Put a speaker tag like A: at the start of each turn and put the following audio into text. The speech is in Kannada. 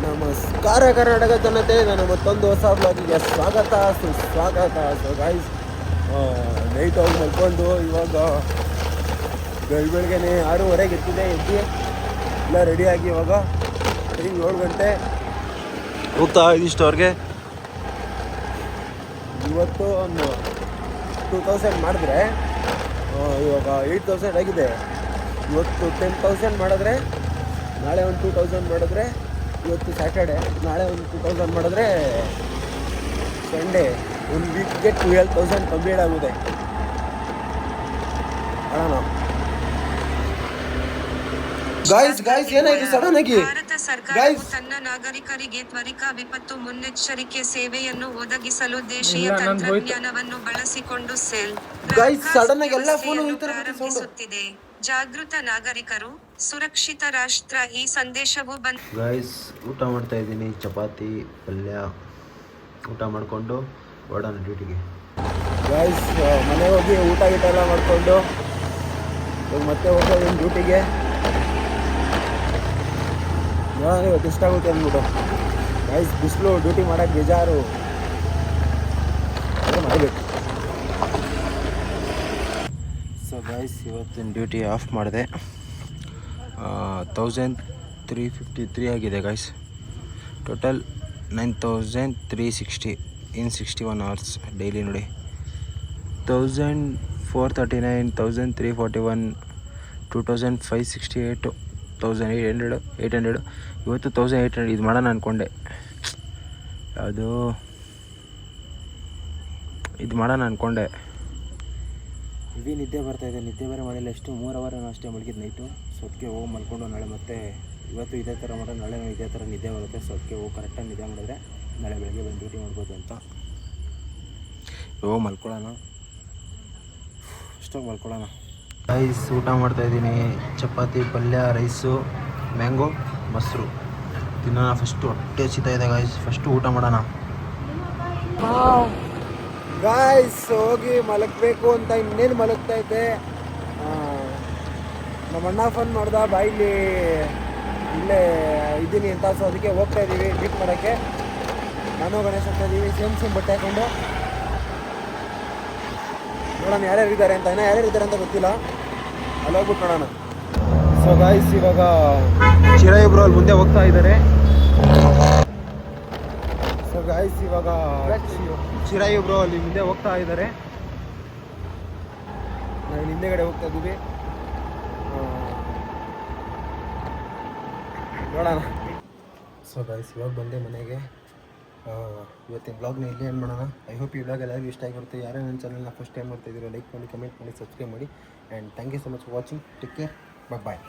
A: ನಮಸ್ಕಾರ ಕರ್ನಾಟಕ ಜನತೆ, ನಾನು ಮತ್ತೊಂದು ಹೊಸ ಬ್ಲಾಗಿಗೆ ಸ್ವಾಗತ ಸುಸ್ವಾಗತ. ಸೊ ಗೈಸ್, ನೈಟ್ ಹೋಗಿ ಮಲ್ಕೊಂಡು ಇವಾಗ ಬೆಳಗ್ಗೆನೆ 6:30 ಎದ್ದಿದೆ. ಎಲ್ಲ ರೆಡಿಯಾಗಿ ಇವಾಗ 7 ಗಂಟೆ ಹೋಗ್ತಾ ಇದ್ದೀವಿ ಸ್ಟೋರ್ಗೆ. ಇವತ್ತು ಒಂದು 2000 ಮಾಡಿದ್ರೆ ಇವಾಗ 8000 ಆಗಿದೆ. ಇವತ್ತು 10,000 ಮಾಡಿದ್ರೆ ನಾಳೆ ಒಂದು 2000 ಮಾಡಿದ್ರೆ, ಇವತ್ತು ಸ್ಯಾಟರ್ಡೆ, ನಾಳೆ ಒಂದು 2000 ಮಾಡಿದ್ರೆ ಸಂಡೇ, ಒಂದು ವೀಕ್ಗೆ 12,000 ಕಂಪ್ಲೀಟ್ ಆಗುತ್ತೆ. ಅಣ್ಣ ಗಾಯ್ಸ್ ಏನಾಯ್ತು ಸಡನ್ ಆಗಿ?
B: ಭಾರತ ಸರ್ಕಾರವು ತನ್ನ ನಾಗರಿಕರಿಗೆ ತ್ವರಿತ ವಿಪತ್ತು ಮುನ್ನೆಚ್ಚರಿಕೆ ಸೇವೆಯನ್ನು ಒದಗಿಸಲು ದೇಶೀಯ ತಂತ್ರಜ್ಞಾನವನ್ನು ಬಳಸಿಕೊಂಡು ಸೆಲ್
A: ಸಡನ್ ಆಗಿ ಎಲ್ಲ ಫೋನ್
B: ಪ್ರಾರಂಭಿಸುತ್ತಿದೆ. ಜಾಗೃತ ನಾಗರಿಕರು, ಸುರಕ್ಷಿತ ರಾಷ್ಟ್ರ. ಈ ಸಂದೇಶವು
A: ಗೈಸ್, ಊಟ ಮಾಡ್ತಾ ಇದ್ದೀನಿ. ಚಪಾತಿ ಪಲ್ಯ ಊಟ ಮಾಡಿಕೊಂಡು ಹೊರಡೋಣ ಡ್ಯೂಟಿಗೆ. ಗೈಸ್, ಮನೆಗೆ ಹೋಗಿ ಊಟ ಎಲ್ಲ ಮಾಡಿಕೊಂಡು ಮತ್ತೆ ಹೋಗ್ತಾ ಇದ್ದೀನಿ ಡ್ಯೂಟಿಗೆ. ನೋಡೋಣ ಇವತ್ತು ಇಷ್ಟಾಗುತ್ತೆ ಅಂದ್ಬಿಟ್ಟು. ಗೈಸ್, ಬಿಸಿಲು, ಡ್ಯೂಟಿ ಮಾಡೋಕ್ಕೆ ಬೇಜಾರು, ಮಾಡಬೇಕು. ಸೊ ಗೈಸ್, ಇವತ್ತಿನ ಡ್ಯೂಟಿ ಆಫ್ ಮಾಡಿದೆ. 1353 ಆಗಿದೆ ಗೈಸ್. ಟೋಟಲ್ 9360 ಇನ್ 61 hours ಡೈಲಿ. ನೋಡಿ, 1439, 1341, 2568, 1800. ಇವತ್ತು 1800 ಇದು ಮಾಡೋಣ ಅಂದ್ಕೊಂಡೆ. ಅದು ಇದು ಮಾಡೋಣ ಅಂದ್ಕೊಂಡೆ. ಇದೇ ನಿದ್ದೆ ಬರ್ತಾಯಿದೆ. ನಿದ್ದೆ ಬೇರೆ ಮಾಡಿಲ್ಲ. ಎಷ್ಟು 3 ಅವರ್ ಅಷ್ಟೇ ಮಲಗಿದ್ದು ನೈಟು. ಸೊ ಅದಕ್ಕೆ ಹೋಗಿ ಮಲ್ಕೊಂಡು ನಾಳೆ ಮತ್ತೆ ಇವತ್ತು ಇದೇ ಥರ ಮಾಡಿದ್ರೆ ನಾಳೆ ಇದೇ ಥರ ನಿದ್ದೆ ಬರುತ್ತೆ. ಸೊ ಅದಕ್ಕೆ ಹೋಗಿ ಕರೆಕ್ಟಾಗಿ ನಿದ್ದೆ ಮಾಡಿದ್ರೆ ನಾಳೆ ಬೆಳಗ್ಗೆ ಬಂದು ಡ್ಯೂಟಿ ಮಾಡ್ಬೋದು ಅಂತ ಹೋಗಿ ಮಲ್ಕೊಳ್ಳೋಣ. ಅಷ್ಟೊಂದು ಮಲ್ಕೊಳ್ಳೋಣ. ರೈಸ್ ಊಟ ಮಾಡ್ತಾಯಿದ್ದೀನಿ. ಚಪಾತಿ ಪಲ್ಯ, ರೈಸು, ಮ್ಯಾಂಗೋ, ಮೊಸರು ತಿನ್ನೋಣ. ಫಸ್ಟು ಹೊಟ್ಟೆ ಹಸಿತಾ ಇದೆ ಗಾಯ್ಸ್. ಫಸ್ಟು ಊಟ ಮಾಡೋಣ ಗಾಯ್ಸ್. ಹೋಗಿ ಮಲಗಬೇಕು ಅಂತ ಇನ್ನೇನು ಮಲಗ್ತಾ ಇದ್ದೆ. ನಮ್ಮ ಅಣ್ಣ ಫೋನ್ ಮಾಡ್ದ, ಬಾಯಿಲಿ ಇಲ್ಲೇ ಇದ್ದೀನಿ ಅಂತ. ಸೊ ಅದಕ್ಕೆ ಹೋಗ್ತಾ ಇದ್ದೀವಿ ಮೀಟ್ ಮಾಡೋಕ್ಕೆ. ನಾನು ಗಣೇಶ್ ಅಂತ ಇದ್ದೀವಿ, ಸೇಮ್ ಬಟ್ಟೆ ಹಾಕೊಂಡು. ನೋಡೋಣ ಯಾರ್ಯಾರು ಇದ್ದಾರೆ ಅಂತ. ಇನ್ನೂ ಯಾರ್ಯಾರು ಇದ್ದಾರೆ ಅಂತ ಗೊತ್ತಿಲ್ಲ. ಅಲ್ಲಿ ಹೋಗ್ಬಿಟ್ಟು ನೋಡೋಣ. ಸೊ ಗಾಯ್ಸ್, ಇವಾಗ ಚಿರಾಯಿಬ್ರು ಅಲ್ಲಿ ಮುಂದೆ ಹೋಗ್ತಾ ಇದ್ದಾರೆ. ಸೊ ಗಾಯ್ಸ್, ಇವಾಗ ಚಿರಾಯಿಬ್ರು ಅಲ್ಲಿ ಮುಂದೆ ಹೋಗ್ತಾ ಇದ್ದಾರೆ. ನಾವು ಹಿಂದೆಗಡೆ ಹೋಗ್ತಾ ಇದ್ದೀವಿ. ನೋಡೋಣ. ಸೊ ಗಾಯ್ಸ್, ಇವಾಗ ಬಂದೆ ಮನೆಗೆ. ಇವತ್ತಿನ ಬ್ಲಾಗ್ನ ಇಲ್ಲೇ ಏನು ಮಾಡೋಣ. ಐ ಹೋಪ್ ಈ ಬ್ಲಾಗ್ ಎಲ್ಲರಿಗೂ ಇಷ್ಟ ಆಗಿರುತ್ತೆ. ಯಾರೇ ನನ್ನ ಚಾನಲ್ನ ಫಸ್ಟ್ ಟೈಮ್ ಮಾಡ್ತಾಯಿದ್ದೀರೋ ಲೈಕ್ ಮಾಡಿ, ಕಮೆಂಟ್ ಮಾಡಿ, ಸಬ್ಸ್ಕ್ರೈಬ್ ಮಾಡಿ. And thank you so much for watching. Take care. Bye.